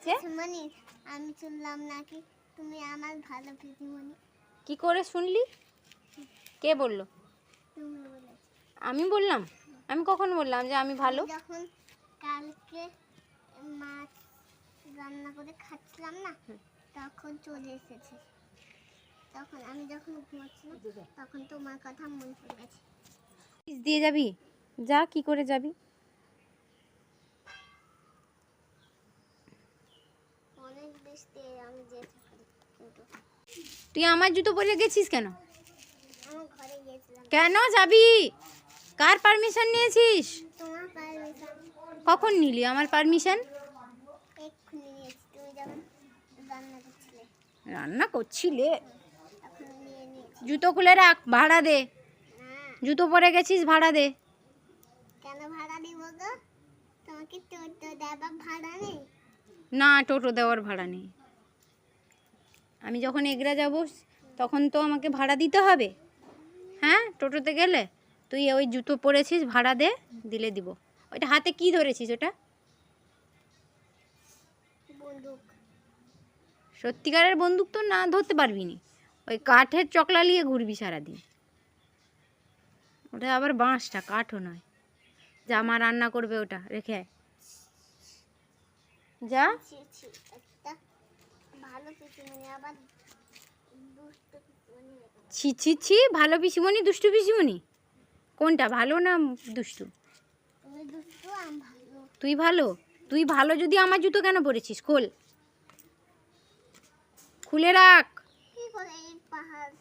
দিয়েছে। পিসিমণি, আমি শুনলাম নাকি তুমি আমার ভালো পিসিমণি। কি করে শুনলি? কে বললো? তুমি বলেছো। আমি বললাম? আমি কখন বললাম যে আমি ভালো? আমি যখন কালকে মাছ রান্না করে খাচ্ছিলাম না, তখন চলে এসেছে। তখন আমি যখন ঘুমাচ্ছিলাম তখন তোমার কথা মনে পড়ে গেছে। দিয়ে যাবি? যা, কি করে যাবি? অনেক বৃষ্টি, আমি যেতে পারি কিন্তু তুই আমার জুতো পরে গেছিস কেন? আমার ঘরে গিয়েছিলাম। কেন যাবি? কার পারমিশন নিয়েছিস? তোমার পারমিশন কখন নিলি আমার পারমিশন? এক্ষুনি নিয়েছি, তুমি যখন রান্না করছিলে রান্না করছিলে? তখন নিয়ে নিয়েছি। জুতো খুলে রাখ, ভাড়া দে। না, জুতো পরে গেছিস, ভাড়া দে। কেন ভাড়া দিব গো? তোমাকে টোটো দেবার ভাড়া নেই? না, টোটো দেওয়ার ভাড়া নেই। আমি যখন এগরা যাব তখন তো আমাকে ভাড়া দিতে হবে। হ্যাঁ, টোটোতে গেলে তুই ওই জুতো পরেছিস, ভাড়া দে, দিলে দিব। ওইটা হাতে কি ধরেছিস ওটা? বন্দুক। সত্যিকারের বন্দুক তো না ধরতে পারবি নি, ওই কাঠের চকলা নিয়ে ঘুরবি সারাদিন। ওটা আবার বাঁশটা, কাঠও নয়। যা, মা রান্না করবে, ওটা রেখে আয়। যা। ছি ছি, একটা ভালো পিসিমণি আবার দুষ্ট পিসিমণি হয়ে গেল। ছি ছি ছি, ভালো পিসিমণি দুষ্টু পিসিমণি? কোনটা ভালো না দুষ্টু? তুমি দুষ্ট, আমি ভালো। তুই ভালো? তুই ভালো যদি আমার জুতো কেন পরেছিস? খোল, খুলে রাখ। কি করে এই পাহাড়